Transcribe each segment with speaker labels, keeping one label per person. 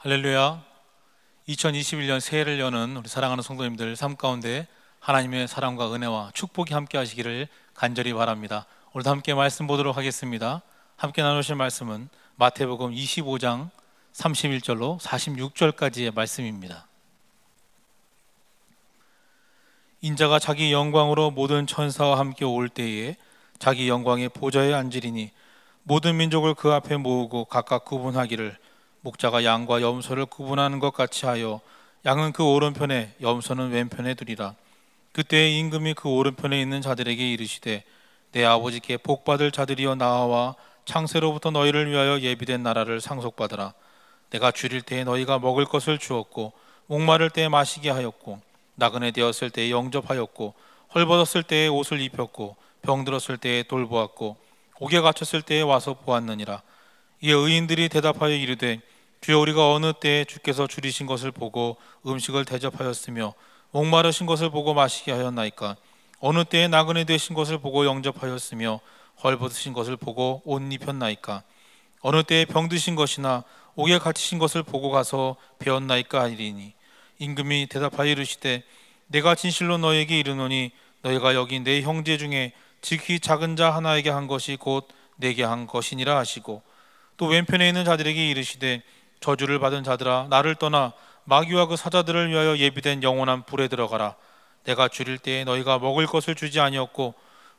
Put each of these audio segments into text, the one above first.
Speaker 1: 할렐루야. 2021년 새해를 여는 우리 사랑하는 성도님들 삶 가운데 하나님의 사랑과 은혜와 축복이 함께 하시기를 간절히 바랍니다. 오늘도 함께 말씀 보도록 하겠습니다. 함께 나누실 말씀은 마태복음 25장 31절로 46절까지의 말씀입니다. 인자가 자기 영광으로 모든 천사와 함께 올 때에 자기 영광의 보좌에 앉으리니 모든 민족을 그 앞에 모으고 각각 구분하기를 목자가 양과 염소를 구분하는 것 같이 하여 양은 그 오른편에 염소는 왼편에 두리라. 그때에 임금이 그 오른편에 있는 자들에게 이르시되 내 아버지께 복받을 자들이여 나와 창세로부터 너희를 위하여 예비된 나라를 상속받으라. 내가 줄일 때에 너희가 먹을 것을 주었고 목마를 때에 마시게 하였고 나그네 되었을 때에 영접하였고 헐벗었을 때에 옷을 입혔고 병들었을 때에 돌보았고 옥에 갇혔을 때에 와서 보았느니라. 이에 의인들이 대답하여 이르되 주여 우리가 어느 때에 주께서 줄이신 것을 보고 음식을 대접하였으며 목마르신 것을 보고 마시게 하였나이까? 어느 때에 나그네 되신 것을 보고 영접하였으며 헐벗으신 것을 보고 옷 입혔나이까? 어느 때에 병드신 것이나 옥에 갇히신 것을 보고 가서 배웠나이까 하리니 임금이 대답하여 이르시되 내가 진실로 너에게 이르노니 너희가 여기 내 형제 중에 지극히 작은 자 하나에게 한 것이 곧 내게 한 것이니라 하시고 또 왼편에 있는 자들에게 이르시되 저주를 받은 자들아 나를 떠나 마귀와 그 사자들을 위하여 예비된 영원한 불에 들어가라. 내가 줄일 때에 너희가 먹을 것을 주지 아니었고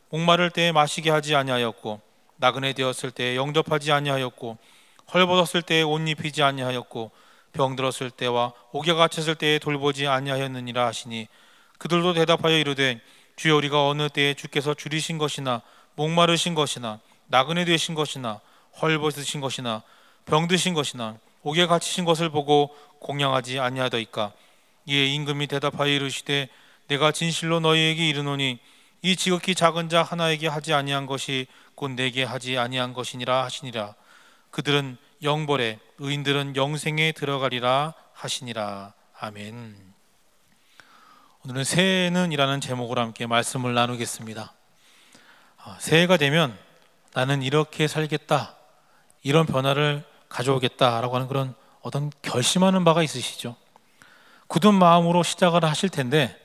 Speaker 1: 목마를 때에 마시게 하지 아니하였고 나그네 되었을 때에 영접하지 아니하였고 헐벗었을 때에 옷 입히지 아니하였고 병들었을 때와 옥에 갇혔을 때에 돌보지 아니하였느니라 하시니 그들도 대답하여 이르되 주여 우리가 어느 때에 주께서 줄이신 것이나 목마르신 것이나 나그네 되신 것이나 헐벗으신 것이나 병드신 것이나 옥에 갇히신 것을 보고 공양하지 아니하더이까? 이에 임금이 대답하여 이르시되 내가 진실로 너희에게 이르노니 이 지극히 작은 자 하나에게 하지 아니한 것이 곧 내게 하지 아니한 것이니라 하시니라. 그들은 영벌에 의인들은 영생에 들어가리라 하시니라. 아멘. 오늘은 새해는 이라는 제목으로 함께 말씀을 나누겠습니다. 새해가 되면 나는 이렇게 살겠다, 이런 변화를 가져오겠다라고 하는 그런 어떤 결심하는 바가 있으시죠? 굳은 마음으로 시작을 하실 텐데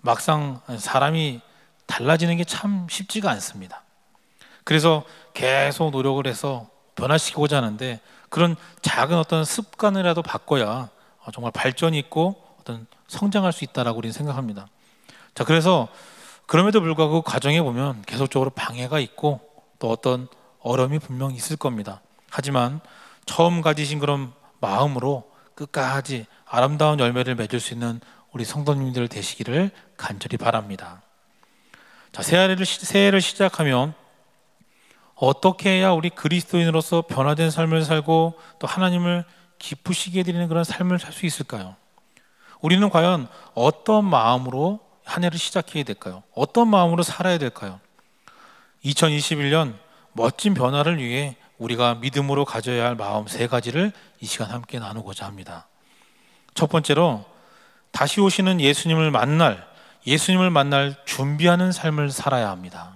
Speaker 1: 막상 사람이 달라지는 게 참 쉽지가 않습니다. 그래서 계속 노력을 해서 변화시키고자 하는데 그런 작은 어떤 습관이라도 바꿔야 정말 발전이 있고 어떤 성장할 수 있다라고 우리는 생각합니다. 자, 그래서 그럼에도 불구하고 그 과정에 보면 계속적으로 방해가 있고 또 어떤 어려움이 분명히 있을 겁니다. 하지만 처음 가지신 그런 마음으로 끝까지 아름다운 열매를 맺을 수 있는 우리 성도님들 되시기를 간절히 바랍니다. 자, 새해를 시작하면 어떻게 해야 우리 그리스도인으로서 변화된 삶을 살고 또 하나님을 기쁘시게 드리는 그런 삶을 살 수 있을까요? 우리는 과연 어떤 마음으로 한 해를 시작해야 될까요? 어떤 마음으로 살아야 될까요? 2021년 멋진 변화를 위해 우리가 믿음으로 가져야 할 마음 세 가지를 이 시간 함께 나누고자 합니다. 첫 번째로 다시 오시는 예수님을 만날 준비하는 삶을 살아야 합니다.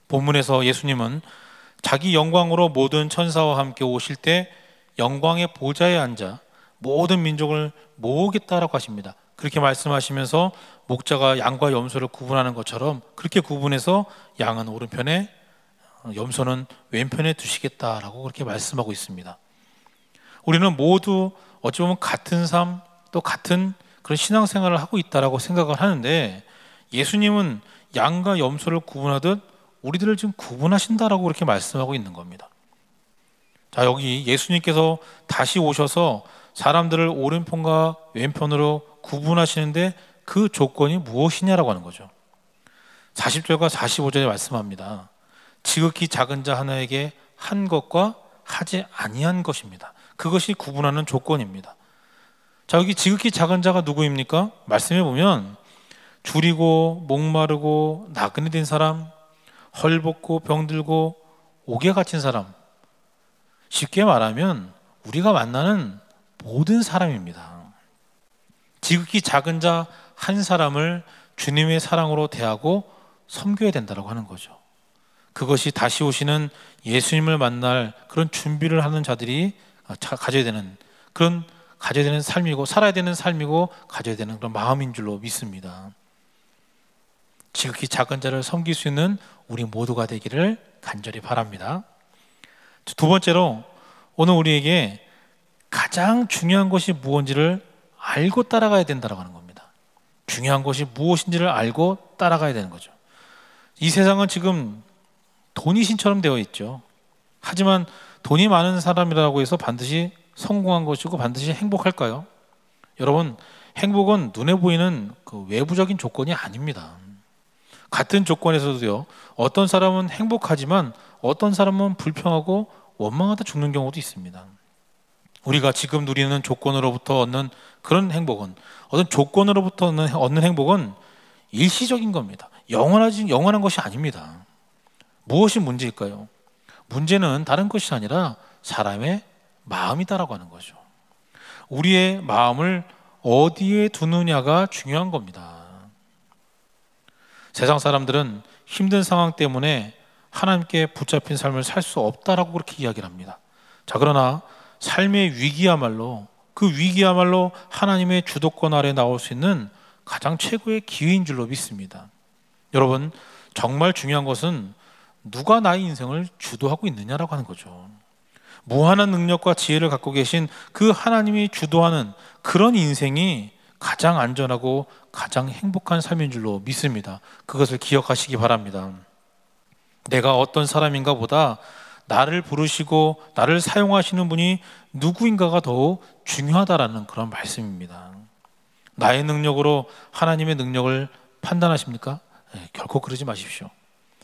Speaker 1: 본문에서 예수님은 자기 영광으로 모든 천사와 함께 오실 때 영광의 보좌에 앉아 모든 민족을 모으겠다라고 하십니다. 그렇게 말씀하시면서 목자가 양과 염소를 구분하는 것처럼 그렇게 구분해서 양은 오른편에 염소는 왼편에 두시겠다라고 그렇게 말씀하고 있습니다. 우리는 모두 어찌 보면 같은 삶 또 같은 그런 신앙생활을 하고 있다라고 생각을 하는데 예수님은 양과 염소를 구분하듯 우리들을 지금 구분하신다라고 그렇게 말씀하고 있는 겁니다. 자, 여기 예수님께서 다시 오셔서 사람들을 오른편과 왼편으로 구분하시는데 그 조건이 무엇이냐라고 하는 거죠. 40절과 45절에 말씀합니다. 지극히 작은 자 하나에게 한 것과 하지 아니한 것입니다. 그것이 구분하는 조건입니다. 자, 여기 지극히 작은 자가 누구입니까? 말씀해 보면 줄이고 목마르고 나그네 된 사람, 헐벗고 병들고 옥에 갇힌 사람, 쉽게 말하면 우리가 만나는 모든 사람입니다. 지극히 작은 자 한 사람을 주님의 사랑으로 대하고 섬겨야 된다고 하는 거죠. 그것이 다시 오시는 예수님을 만날 그런 준비를 하는 자들이 가져야 되는 그런 가져야 되는 삶이고 살아야 되는 삶이고 가져야 되는 그런 마음인 줄로 믿습니다. 지극히 작은 자를 섬길 수 있는 우리 모두가 되기를 간절히 바랍니다. 두 번째로 오늘 우리에게 가장 중요한 것이 무엇인지를 알고 따라가야 된다고 하는 겁니다. 중요한 것이 무엇인지를 알고 따라가야 되는 거죠. 이 세상은 지금 돈이 신처럼 되어 있죠. 하지만 돈이 많은 사람이라고 해서 반드시 성공한 것이고 반드시 행복할까요? 여러분, 행복은 눈에 보이는 그 외부적인 조건이 아닙니다. 같은 조건에서도요, 어떤 사람은 행복하지만 어떤 사람은 불평하고 원망하다 죽는 경우도 있습니다. 우리가 지금 누리는 조건으로부터 얻는 그런 행복은, 어떤 조건으로부터 얻는 행복은 일시적인 겁니다. 영원한 것이 아닙니다. 무엇이 문제일까요? 문제는 다른 것이 아니라 사람의 마음이다라고 하는 거죠. 우리의 마음을 어디에 두느냐가 중요한 겁니다. 세상 사람들은 힘든 상황 때문에 하나님께 붙잡힌 삶을 살 수 없다라고 그렇게 이야기를 합니다. 자, 그러나 삶의 위기야말로, 그 위기야말로 하나님의 주도권 아래 나올 수 있는 가장 최고의 기회인 줄로 믿습니다. 여러분, 정말 중요한 것은 누가 나의 인생을 주도하고 있느냐라고 하는 거죠. 무한한 능력과 지혜를 갖고 계신 그 하나님이 주도하는 그런 인생이 가장 안전하고 가장 행복한 삶인 줄로 믿습니다. 그것을 기억하시기 바랍니다. 내가 어떤 사람인가 보다 나를 부르시고 나를 사용하시는 분이 누구인가가 더욱 중요하다라는 그런 말씀입니다. 나의 능력으로 하나님의 능력을 판단하십니까? 결코 그러지 마십시오.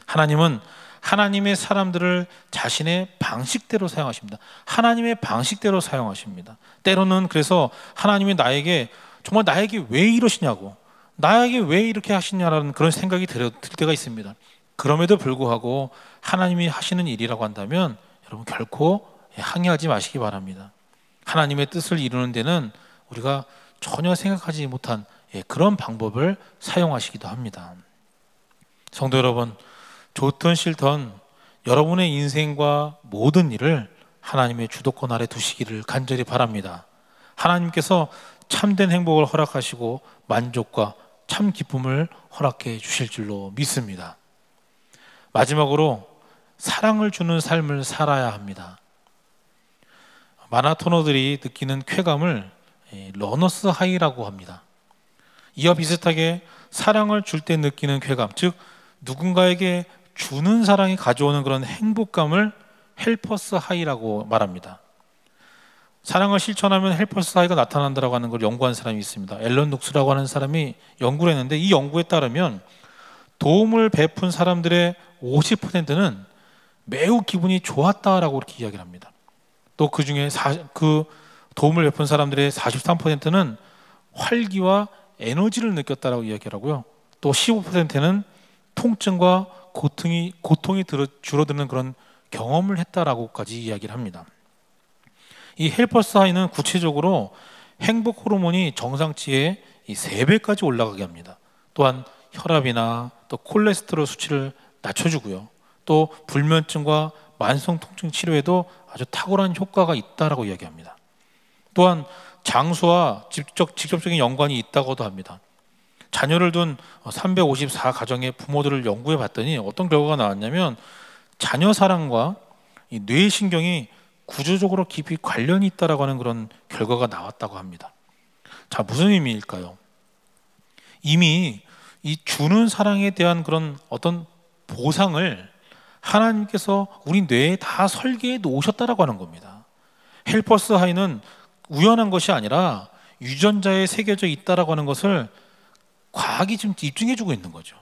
Speaker 1: 하나님은 하나님의 사람들을 자신의 방식대로 사용하십니다. 하나님의 방식대로 사용하십니다. 때로는 그래서 하나님이 정말 나에게 왜 이러시냐고, 나에게 왜 이렇게 하시냐라는 그런 생각이 들 때가 있습니다. 그럼에도 불구하고 하나님이 하시는 일이라고 한다면 여러분 결코 항의하지 마시기 바랍니다. 하나님의 뜻을 이루는 데는 우리가 전혀 생각하지 못한 그런 방법을 사용하시기도 합니다. 성도 여러분, 좋든 싫든 여러분의 인생과 모든 일을 하나님의 주도권 아래 두시기를 간절히 바랍니다. 하나님께서 참된 행복을 허락하시고 만족과 참 기쁨을 허락해 주실 줄로 믿습니다. 마지막으로 사랑을 주는 삶을 살아야 합니다. 마라토너들이 느끼는 쾌감을 러너스 하이라고 합니다. 이와 비슷하게 사랑을 줄 때 느끼는 쾌감, 즉 누군가에게 주는 사랑이 가져오는 그런 행복감을 헬퍼스 하이라고 말합니다. 사랑을 실천하면 헬퍼스 하이가 나타난다고 하는 걸 연구한 사람이 있습니다. 앨런 녹스라고 하는 사람이 연구를 했는데 이 연구에 따르면 도움을 베푼 사람들의 50%는 매우 기분이 좋았다라고 그렇게 이야기를 합니다. 또 그 중에 그 도움을 베푼 사람들의 43%는 활기와 에너지를 느꼈다라고 이야기를 하고요. 또 15%는 통증과 고통이 줄어드는 그런 경험을 했다라고까지 이야기를 합니다. 이 헬퍼스 하이는 구체적으로 행복 호르몬이 정상치의 3배까지 올라가게 합니다. 또한 혈압이나 또 콜레스테롤 수치를 낮춰주고요. 또 불면증과 만성 통증 치료에도 아주 탁월한 효과가 있다라고 이야기합니다. 또한 장수와 직접적인 연관이 있다고도 합니다. 자녀를 둔 354가정의 부모들을 연구해 봤더니 어떤 결과가 나왔냐면 자녀 사랑과 이 뇌신경이 구조적으로 깊이 관련이 있다라고 하는 그런 결과가 나왔다고 합니다. 자, 무슨 의미일까요? 이미 이 주는 사랑에 대한 그런 어떤 보상을 하나님께서 우리 뇌에 다 설계해 놓으셨다라고 하는 겁니다. 헬퍼스 하이는 우연한 것이 아니라 유전자에 새겨져 있다라고 하는 것을 과학이 지금 입증해주고 있는 거죠.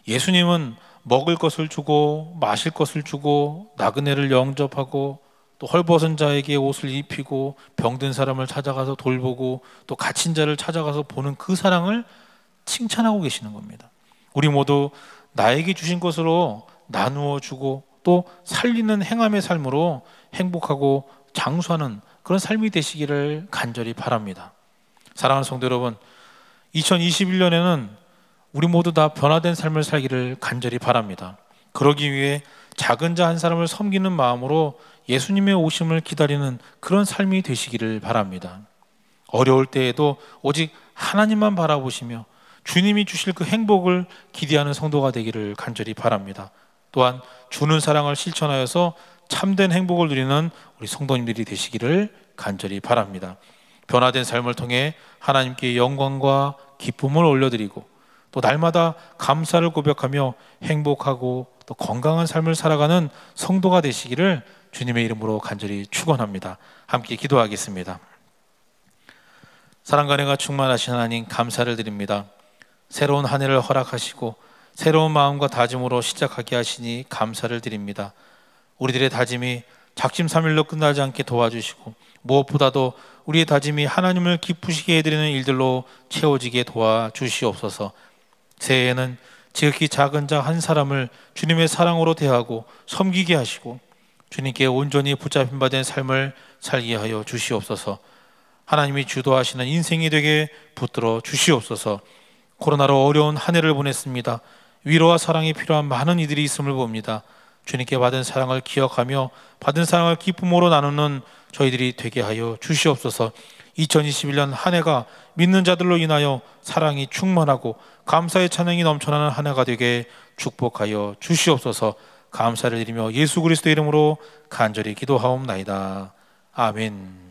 Speaker 1: 예수님은 먹을 것을 주고 마실 것을 주고 나그네를 영접하고 또 헐벗은 자에게 옷을 입히고 병든 사람을 찾아가서 돌보고 또 갇힌 자를 찾아가서 보는 그 사랑을 칭찬하고 계시는 겁니다. 우리 모두 나에게 주신 것으로 나누어 주고 또 살리는 행함의 삶으로 행복하고 장수하는 그런 삶이 되시기를 간절히 바랍니다. 사랑하는 성도 여러분, 2021년에는 우리 모두 다 변화된 삶을 살기를 간절히 바랍니다. 그러기 위해 작은 자 한 사람을 섬기는 마음으로 예수님의 오심을 기다리는 그런 삶이 되시기를 바랍니다. 어려울 때에도 오직 하나님만 바라보시며 주님이 주실 그 행복을 기대하는 성도가 되기를 간절히 바랍니다. 또한 주는 사랑을 실천하여서 참된 행복을 누리는 우리 성도님들이 되시기를 간절히 바랍니다. 변화된 삶을 통해 하나님께 영광과 기쁨을 올려드리고 또 날마다 감사를 고백하며 행복하고 또 건강한 삶을 살아가는 성도가 되시기를 주님의 이름으로 간절히 축원합니다. 함께 기도하겠습니다. 사랑과 은혜가 충만하신 하나님, 감사를 드립니다. 새로운 한 해를 허락하시고 새로운 마음과 다짐으로 시작하게 하시니 감사를 드립니다. 우리들의 다짐이 작심삼일로 끝나지 않게 도와주시고 무엇보다도 우리의 다짐이 하나님을 기쁘시게 해드리는 일들로 채워지게 도와주시옵소서. 새해에는 지극히 작은 자 한 사람을 주님의 사랑으로 대하고 섬기게 하시고 주님께 온전히 붙잡힌 바 된 삶을 살게 하여 주시옵소서. 하나님이 주도하시는 인생이 되게 붙들어 주시옵소서. 코로나로 어려운 한 해를 보냈습니다. 위로와 사랑이 필요한 많은 이들이 있음을 봅니다. 주님께 받은 사랑을 기억하며 받은 사랑을 기쁨으로 나누는 저희들이 되게 하여 주시옵소서. 2021년 한 해가 믿는 자들로 인하여 사랑이 충만하고 감사의 찬양이 넘쳐나는 한 해가 되게 축복하여 주시옵소서. 감사를 드리며 예수 그리스도 이름으로 간절히 기도하옵나이다. 아멘.